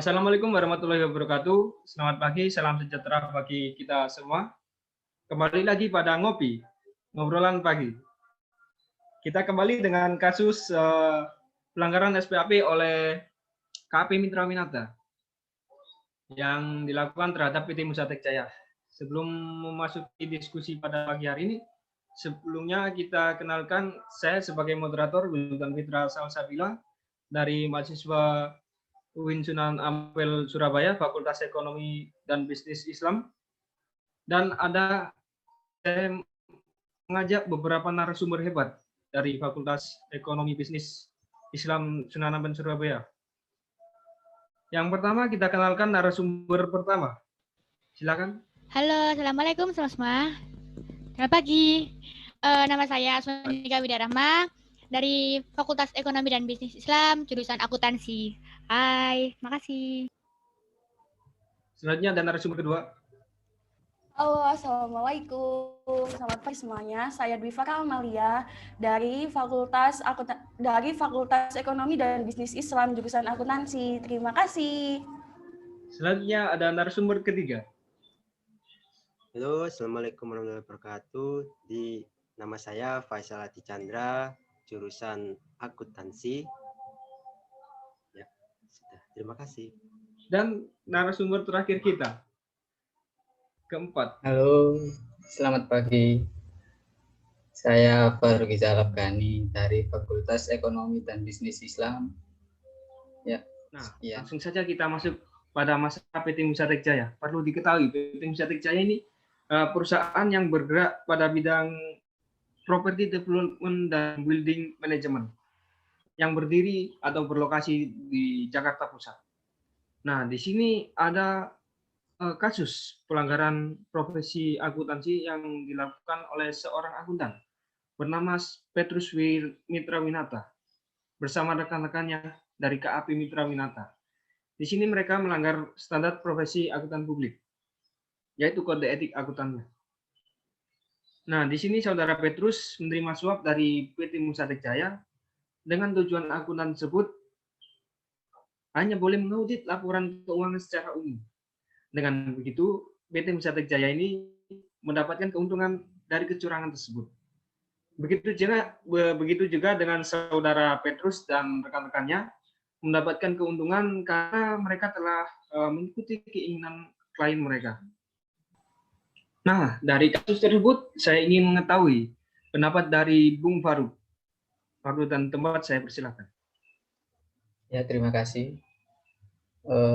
Assalamualaikum warahmatullahi wabarakatuh. Selamat pagi, salam sejahtera bagi kita semua. Kembali lagi pada ngobrolan pagi. Kita kembali dengan kasus pelanggaran SPAP oleh KAP Mitra Winata yang dilakukan terhadap PT Musatek Jaya. Sebelum memasuki diskusi pada pagi hari ini, sebelumnya kita kenalkan saya sebagai moderator Wildan Fitra Salsabila dari mahasiswa UIN Sunan Ampel Surabaya, Fakultas Ekonomi dan Bisnis Islam. Dan saya mengajak beberapa narasumber hebat dari Fakultas Ekonomi Bisnis Islam Sunan Ampel Surabaya. Yang pertama kita kenalkan narasumber pertama. Silakan. Halo, assalamualaikum semua. Selamat pagi. Nama saya Asmanika Widarahma dari Fakultas Ekonomi dan Bisnis Islam, jurusan akuntansi. Hai, makasih. Selanjutnya ada narasumber kedua. Halo, assalamualaikum. Selamat pagi semuanya. Saya Dwi Farah Amalia dari Fakultas Ekonomi dan Bisnis Islam, jurusan akuntansi. Terima kasih. Selanjutnya ada narasumber ketiga. Halo, assalamualaikum warahmatullahi wabarakatuh. Nama saya Faisal Ati Chandra, jurusan akuntansi. Ya, sudah. Terima kasih. Dan narasumber terakhir kita, keempat. Halo, selamat pagi. Saya Faruk Rizal Afghani dari Fakultas Ekonomi dan Bisnis Islam. Ya. Nah, langsung saja kita masuk pada masalah PT Musatek Jaya. Perlu diketahui, PT Musatek Jaya ini perusahaan yang bergerak pada bidang property development dan building management yang berdiri atau berlokasi di Jakarta Pusat. Nah, di sini ada kasus pelanggaran profesi akuntansi yang dilakukan oleh seorang akuntan bernama Petrus Mitra Winata bersama rekan-rekannya dari KAP Mitra Winata. Di sini mereka melanggar standar profesi akuntan publik, yaitu kode etik akuntannya. Nah, di sini saudara Petrus menerima suap dari PT Musatek Jaya dengan tujuan akuntan tersebut hanya boleh mengaudit laporan keuangan secara umum. Dengan begitu, PT Musatek Jaya ini mendapatkan keuntungan dari kecurangan tersebut. Begitu juga dengan saudara Petrus dan rekan-rekannya mendapatkan keuntungan karena mereka telah mengikuti keinginan klien mereka. Nah, dari kasus tersebut saya ingin mengetahui pendapat dari Bung Faruk. Waktu dan tempat saya persilakan. Ya, terima kasih.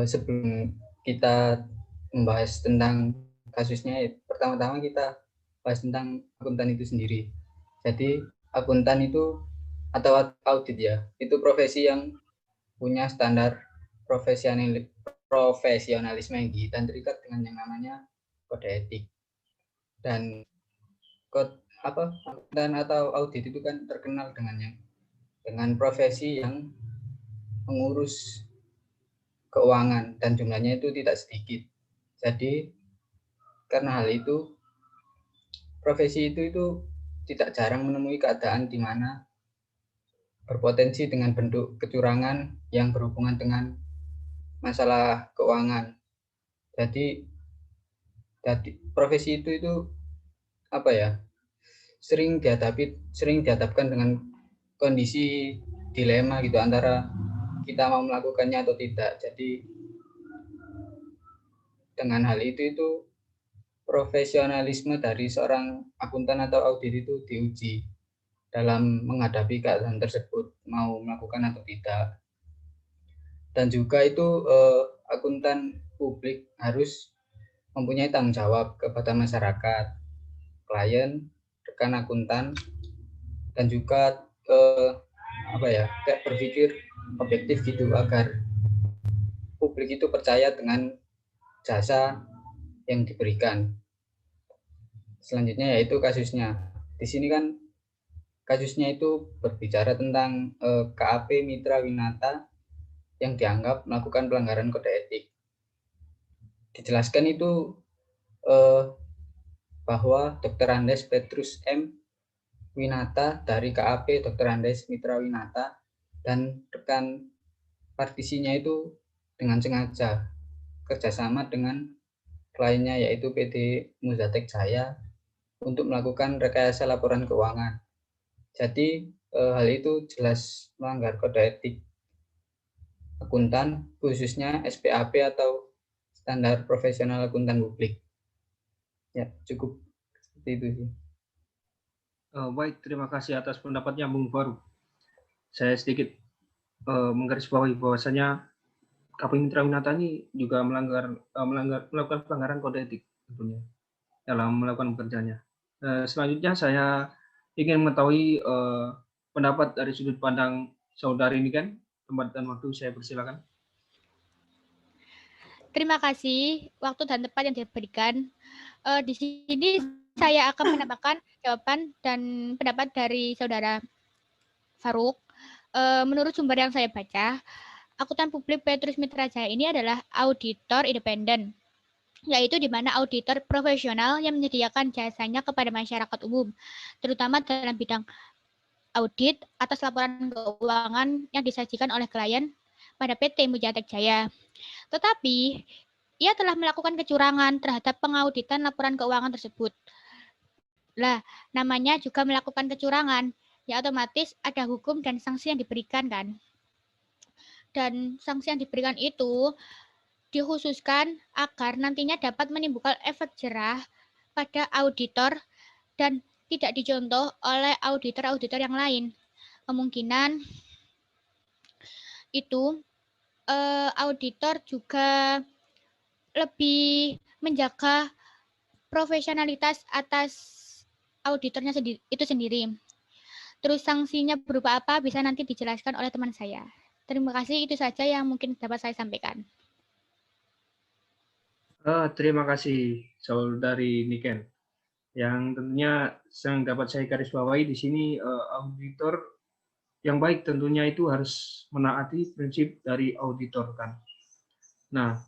Sebelum kita membahas tentang kasusnya, pertama-tama kita bahas tentang akuntan itu sendiri. Jadi akuntan itu atau audit ya, itu profesi yang punya standar profesionalisme yang tinggi dan terikat dengan yang namanya kode etik. Dan akuntan atau audit itu kan terkenal dengan profesi yang mengurus keuangan dan jumlahnya itu tidak sedikit. Jadi karena hal itu profesi itu tidak jarang menemui keadaan di mana berpotensi dengan bentuk kecurangan yang berhubungan dengan masalah keuangan. Jadi profesi itu sering dihadapkan dengan kondisi dilema gitu antara kita mau melakukannya atau tidak. Jadi dengan hal itu profesionalisme dari seorang akuntan atau audit itu diuji dalam menghadapi keadaan tersebut, mau melakukan atau tidak. Dan juga itu akuntan publik harus mempunyai tanggung jawab kepada masyarakat, klien, rekan akuntan, dan juga kayak berpikir objektif gitu agar publik itu percaya dengan jasa yang diberikan. Selanjutnya yaitu kasusnya. Di sini kan kasusnya itu berbicara tentang KAP Mitra Winata yang dianggap melakukan pelanggaran kode etik. Dijelaskan itu bahwa Dr. Andes Petrus M. Winata dari KAP Dr. Andes Mitra Winata dan rekan partisinya itu dengan sengaja kerjasama dengan kliennya yaitu PT Muzatek Jaya untuk melakukan rekayasa laporan keuangan. Jadi hal itu jelas melanggar kode etik akuntan, khususnya SPAP atau standar profesional akuntan publik. Ya, cukup seperti itu sih. Baik, terima kasih atas pendapatnya Bung Faru. Saya sedikit menggarisbawahi bahwasanya KP Mitra Winata ini juga melakukan pelanggaran kode etik tentunya dalam melakukan pekerjaannya. Selanjutnya saya ingin mengetahui pendapat dari sudut pandang saudari ini kan. Tempat dan waktu saya persilakan. Terima kasih waktu dan tempat yang diberikan. Di sini saya akan menambahkan jawaban dan pendapat dari saudara Faruk. Menurut sumber yang saya baca, akuntan publik Petrus Mitra Jaya ini adalah auditor independen, yaitu di mana auditor profesional yang menyediakan jasanya kepada masyarakat umum, terutama dalam bidang audit atas laporan keuangan yang disajikan oleh klien pada PT Muzatek Jaya. Tetapi, ia telah melakukan kecurangan terhadap pengauditan laporan keuangan tersebut. Lah, namanya juga melakukan kecurangan, ya otomatis ada hukum dan sanksi yang diberikan kan. Dan sanksi yang diberikan itu dikhususkan agar nantinya dapat menimbulkan efek jerah pada auditor dan tidak dicontoh oleh auditor-auditor yang lain. Kemungkinan itu auditor juga lebih menjaga profesionalitas atas auditornya itu sendiri. Terus sanksinya berupa apa bisa nanti dijelaskan oleh teman saya. Terima kasih, itu saja yang mungkin dapat saya sampaikan. Terima kasih saudari Niken. Yang tentunya yang dapat saya garisbawahi di sini auditor yang baik tentunya itu harus menaati prinsip dari auditor kan. Nah,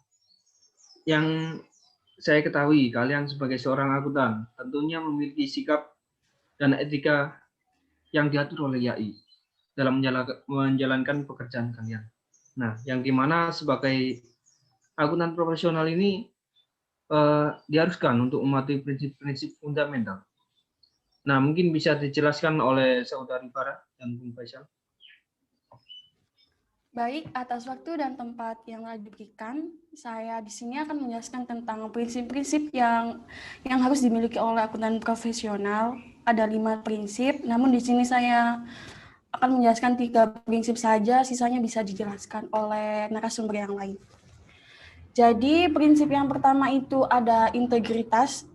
yang saya ketahui kalian sebagai seorang akuntan tentunya memiliki sikap dan etika yang diatur oleh YAI dalam menjalankan pekerjaan kalian. Nah, yang dimana sebagai akuntan profesional ini diharuskan untuk mematuhi prinsip-prinsip fundamental. Nah, mungkin bisa dijelaskan oleh saudari Farah dan Bung Faisal. Baik, atas waktu dan tempat yang telah diberikan, saya di sini akan menjelaskan tentang prinsip-prinsip yang harus dimiliki oleh akuntan profesional. Ada 5 prinsip, namun di sini saya akan menjelaskan 3 prinsip saja, sisanya bisa dijelaskan oleh narasumber yang lain. Jadi prinsip yang pertama itu ada integritas,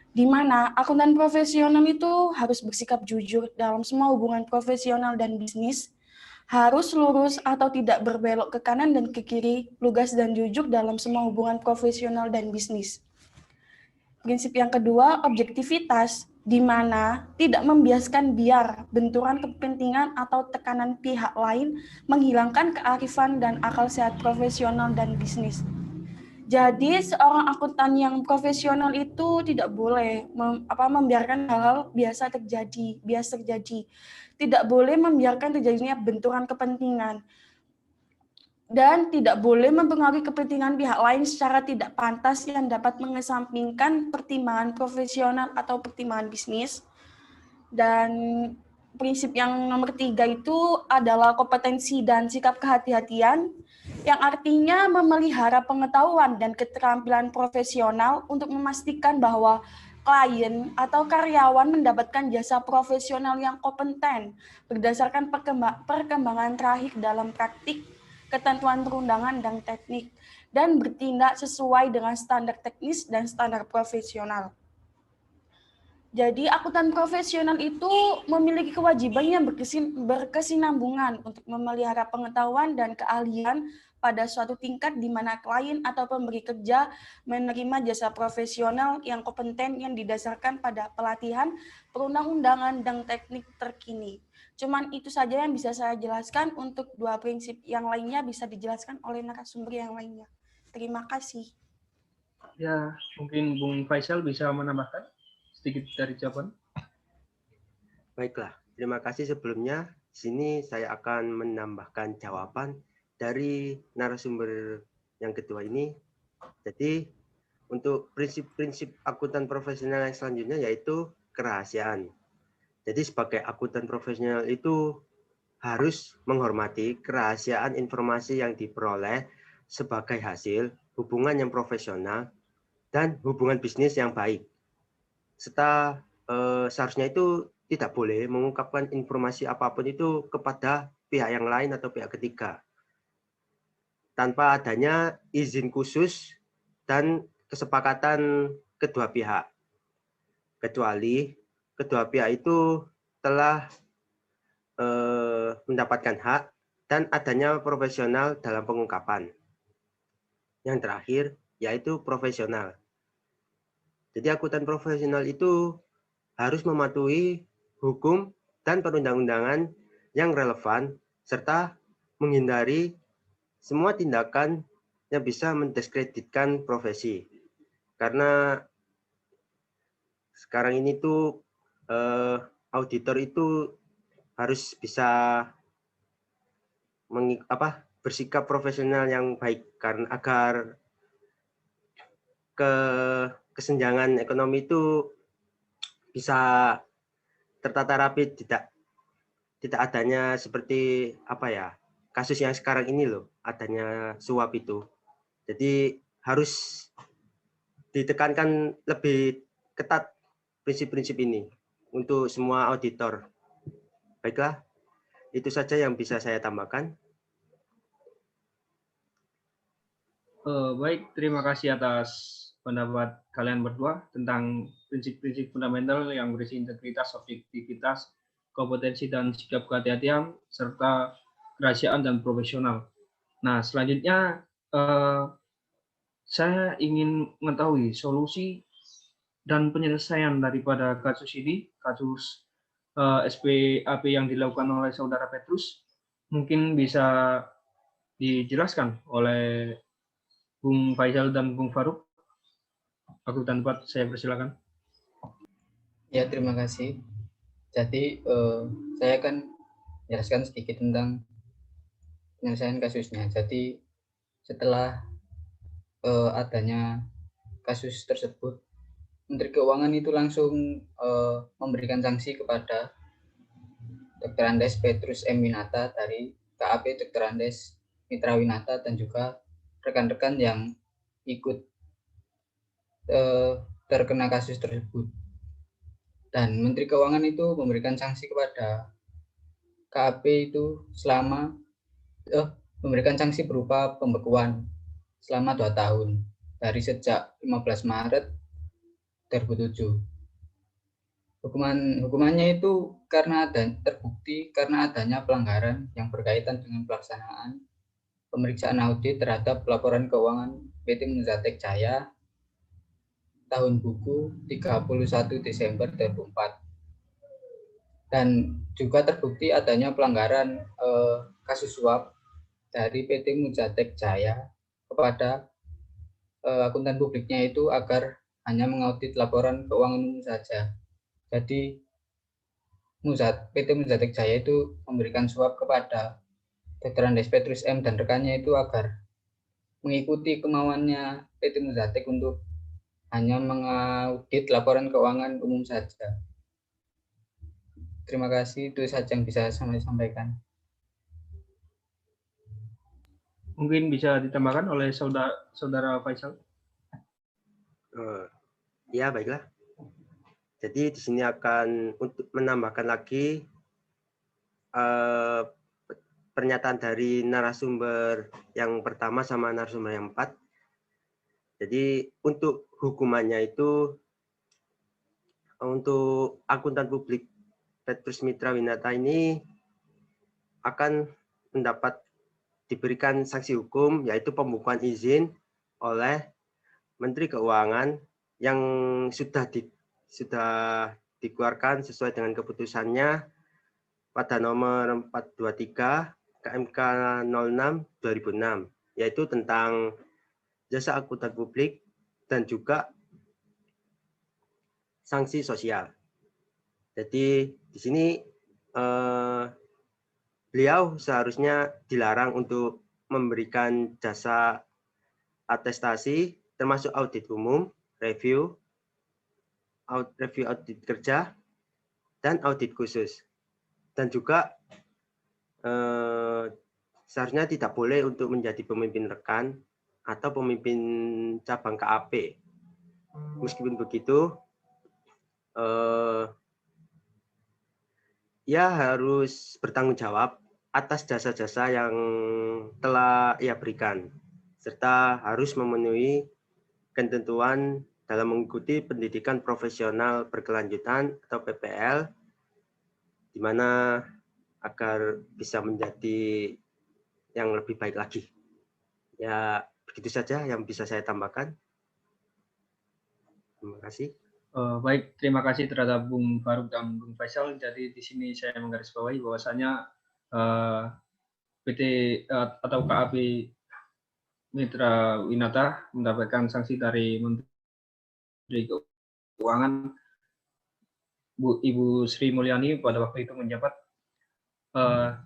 di mana akuntan profesional itu harus bersikap jujur dalam semua hubungan profesional dan bisnis, harus lurus atau tidak berbelok ke kanan dan ke kiri, lugas dan jujur dalam semua hubungan profesional dan bisnis. Prinsip yang kedua, objektivitas, di mana tidak membiaskan biar benturan kepentingan atau tekanan pihak lain menghilangkan kearifan dan akal sehat profesional dan bisnis. Jadi seorang akuntan yang profesional itu tidak boleh membiarkan hal-hal biasa terjadi. Tidak boleh membiarkan terjadinya benturan kepentingan. Dan tidak boleh mempengaruhi kepentingan pihak lain secara tidak pantas yang dapat mengesampingkan pertimbangan profesional atau pertimbangan bisnis. Dan prinsip yang nomor 3 itu adalah kompetensi dan sikap kehati-hatian, yang artinya memelihara pengetahuan dan keterampilan profesional untuk memastikan bahwa klien atau karyawan mendapatkan jasa profesional yang kompeten berdasarkan perkembangan terakhir dalam praktik, ketentuan perundangan dan teknik, dan bertindak sesuai dengan standar teknis dan standar profesional. Jadi akuntan profesional itu memiliki kewajiban yang berkesinambungan untuk memelihara pengetahuan dan keahlian pada suatu tingkat di mana klien atau pemberi kerja menerima jasa profesional yang kompeten yang didasarkan pada pelatihan, perundang-undangan, dan teknik terkini. Cuman itu saja yang bisa saya jelaskan. Untuk 2 prinsip yang lainnya bisa dijelaskan oleh narasumber yang lainnya. Terima kasih. Ya, mungkin Bung Faisal bisa menambahkan sedikit dari jawaban. Baiklah, terima kasih sebelumnya. Di sini saya akan menambahkan jawaban dari narasumber yang kedua ini, jadi untuk prinsip-prinsip akuntan profesional yang selanjutnya yaitu kerahasiaan. Jadi sebagai akuntan profesional itu harus menghormati kerahasiaan informasi yang diperoleh sebagai hasil hubungan yang profesional dan hubungan bisnis yang baik. Serta seharusnya itu tidak boleh mengungkapkan informasi apapun itu kepada pihak yang lain atau pihak ketiga tanpa adanya izin khusus dan kesepakatan kedua pihak, kecuali kedua pihak itu telah mendapatkan hak dan adanya profesional dalam pengungkapan. Yang terakhir yaitu profesional. Jadi akuntan profesional itu harus mematuhi hukum dan perundang-undangan yang relevan serta menghindari semua tindakan yang bisa mendiskreditkan profesi. Karena sekarang ini tuh auditor itu harus bisa bersikap profesional yang baik karena agar kesenjangan ekonomi itu bisa tertata rapi, tidak adanya seperti kasus yang sekarang ini loh, adanya suap itu. Jadi harus ditekankan lebih ketat prinsip-prinsip ini untuk semua auditor. Baiklah, itu saja yang bisa saya tambahkan. Baik, terima kasih atas pendapat kalian berdua tentang prinsip-prinsip fundamental yang berisi integritas, objektivitas, kompetensi dan sikap kehati-hatian, serta kerahasiaan dan profesional. Nah, selanjutnya saya ingin mengetahui solusi dan penyelesaian daripada kasus ini, kasus SPAP yang dilakukan oleh Saudara Petrus. Mungkin bisa dijelaskan oleh Bung Faisal dan Bung Faruk. Waktu dan tempat saya persilakan. Ya, terima kasih. Jadi saya akan jelaskan sedikit tentang penyelesaian kasusnya. Jadi setelah adanya kasus tersebut, Menteri Keuangan itu langsung memberikan sanksi kepada Dr. Andes Petrus M. Winata dari KAP Dr. Andes Mitra Winata dan juga rekan-rekan yang ikut terkena kasus tersebut. Dan Menteri Keuangan itu memberikan sanksi kepada KAP itu selama memberikan sanksi berupa pembekuan selama 2 tahun dari sejak 15 Maret 2007. Hukumannya itu terbukti karena adanya pelanggaran yang berkaitan dengan pelaksanaan pemeriksaan audit terhadap laporan keuangan PT Muzatek Jaya tahun buku 31 Desember 2004. Dan juga terbukti adanya pelanggaran kasus suap dari PT Muzatek Jaya kepada akuntan publiknya itu agar hanya mengaudit laporan keuangan umum saja. Jadi PT Muzatek Jaya itu memberikan suap kepada Dr. Andes Petrus M dan rekannya itu agar mengikuti kemauannya PT Muzatek untuk hanya mengaudit laporan keuangan umum saja. Terima kasih, itu saja yang bisa saya sampaikan. Mungkin bisa ditambahkan oleh saudara Faisal. Ya, baiklah. Jadi di sini akan untuk menambahkan lagi pernyataan dari narasumber yang pertama sama narasumber yang 4. Jadi untuk hukumannya itu untuk akuntan publik Petrus Mitra Winata ini akan diberikan sanksi hukum yaitu pembukuan izin oleh Menteri Keuangan yang sudah dikeluarkan sesuai dengan keputusannya pada nomor 423 KMK 06/2006 yaitu tentang jasa akuntan publik dan juga sanksi sosial. Jadi di sini beliau seharusnya dilarang untuk memberikan jasa atestasi termasuk audit umum, review audit kerja, dan audit khusus. Dan juga seharusnya tidak boleh untuk menjadi pemimpin rekan atau pemimpin cabang KAP. Meskipun begitu, ia harus bertanggung jawab atas jasa-jasa yang telah ia berikan, serta harus memenuhi ketentuan dalam mengikuti pendidikan profesional berkelanjutan atau PPL, di mana agar bisa menjadi yang lebih baik lagi. Ya, begitu saja yang bisa saya tambahkan. Terima kasih. Baik, terima kasih terhadap Bung Faruk dan Bung Faisal. Jadi di sini saya menggarisbawahi bahwasanya PT atau KAP Mitra Winata mendapatkan sanksi dari Menteri Keuangan Ibu Sri Mulyani pada waktu itu menjabat,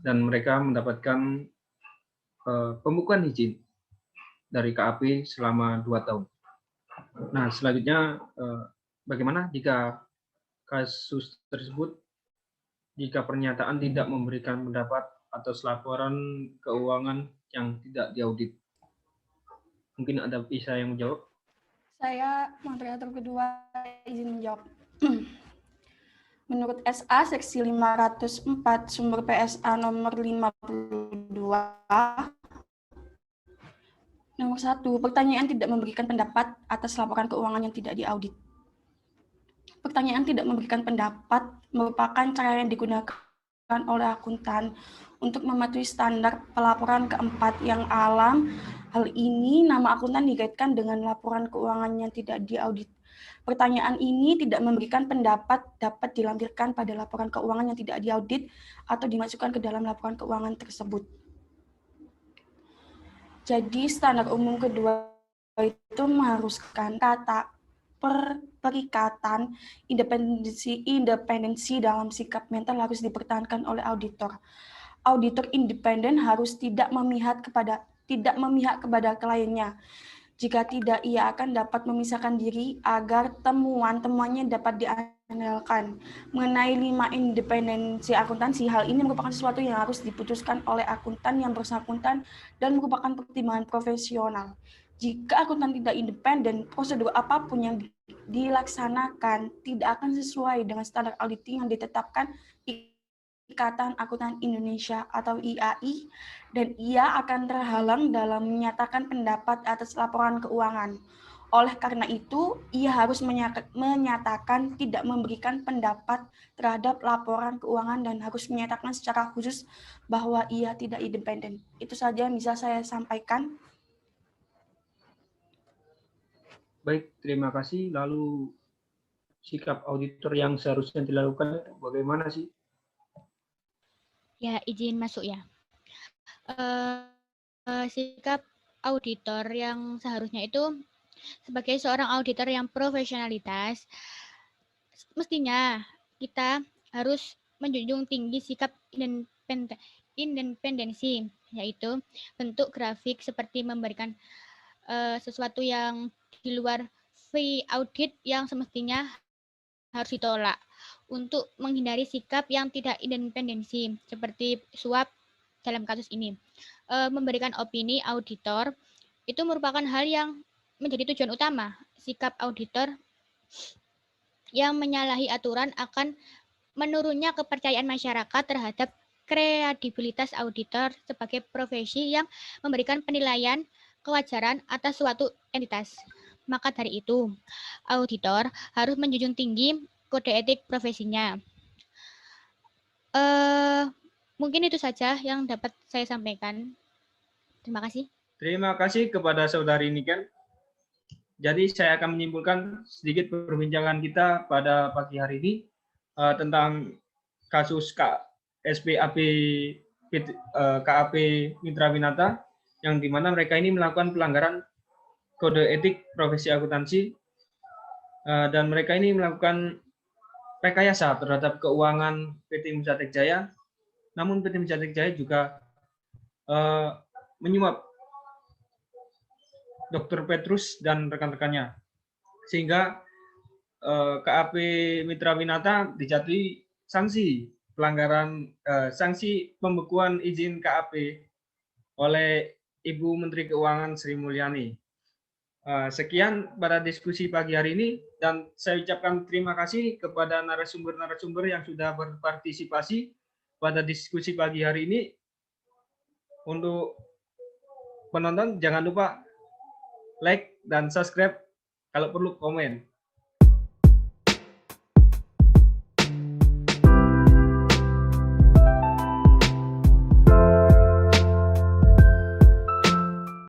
dan mereka mendapatkan pembukaan izin dari KAP selama 2 tahun. Nah, selanjutnya bagaimana jika kasus tersebut, jika pernyataan tidak memberikan pendapat atas laporan keuangan yang tidak diaudit? Mungkin ada bisa yang menjawab? Saya, moderator kedua, izin menjawab. Menurut SA seksi 504 sumber PSA nomor 52, nomor 1, pertanyaan tidak memberikan pendapat atas laporan keuangan yang tidak diaudit. Pertanyaan tidak memberikan pendapat merupakan cara yang digunakan oleh akuntan untuk mematuhi standar pelaporan keempat yang alam. Hal ini nama akuntan dikaitkan dengan laporan keuangan yang tidak diaudit. Pertanyaan ini tidak memberikan pendapat dapat dilampirkan pada laporan keuangan yang tidak diaudit atau dimasukkan ke dalam laporan keuangan tersebut. Jadi standar umum kedua itu mengharuskan kata perikatan independensi dalam sikap mental harus dipertahankan oleh auditor. Auditor independen harus tidak memihak kepada kliennya. Jika tidak, ia akan dapat memisahkan diri agar temuan-temuannya dapat diandalkan. Mengenai 5 independensi akuntansi, hal ini merupakan sesuatu yang harus diputuskan oleh akuntan yang bersangkutan dan merupakan pertimbangan profesional. Jika akuntan tidak independen, prosedur apapun yang dilaksanakan tidak akan sesuai dengan standar auditing yang ditetapkan Ikatan Akuntan Indonesia atau IAI, dan ia akan terhalang dalam menyatakan pendapat atas laporan keuangan. Oleh karena itu, ia harus menyatakan tidak memberikan pendapat terhadap laporan keuangan dan harus menyatakan secara khusus bahwa ia tidak independen. Itu saja yang bisa saya sampaikan. Baik, terima kasih. Lalu sikap auditor yang seharusnya dilakukan bagaimana sih? Ya, izin masuk ya. Sikap auditor yang seharusnya itu sebagai seorang auditor yang profesionalitas, mestinya kita harus menjunjung tinggi sikap independensi, yaitu bentuk grafik seperti memberikan sesuatu yang di luar fee audit yang semestinya harus ditolak, untuk menghindari sikap yang tidak independensi seperti suap dalam kasus ini. Memberikan opini auditor itu merupakan hal yang menjadi tujuan utama. Sikap auditor yang menyalahi aturan akan menurunnya kepercayaan masyarakat terhadap kredibilitas auditor sebagai profesi yang memberikan penilaian kewajaran atas suatu entitas. Maka dari itu, auditor harus menjunjung tinggi kode etik profesinya. Mungkin itu saja yang dapat saya sampaikan. Terima kasih. Terima kasih kepada Saudari Niken. Jadi saya akan menyimpulkan sedikit perbincangan kita pada pagi hari ini tentang kasus SPAP KAP Mitra Winata, yang dimana mereka ini melakukan pelanggaran kode etik profesi akuntansi, dan mereka ini melakukan rekayasa terhadap keuangan PT Musatek Jaya. Namun PT Musatek Jaya juga menyuap Dr. Petrus dan rekan-rekannya. Sehingga KAP Mitra Winata dijatuhi sanksi pelanggaran sanksi pembekuan izin KAP oleh Ibu Menteri Keuangan Sri Mulyani. Sekian pada diskusi pagi hari ini, dan saya ucapkan terima kasih kepada narasumber-narasumber yang sudah berpartisipasi pada diskusi pagi hari ini. Untuk penonton jangan lupa like dan subscribe, kalau perlu komen.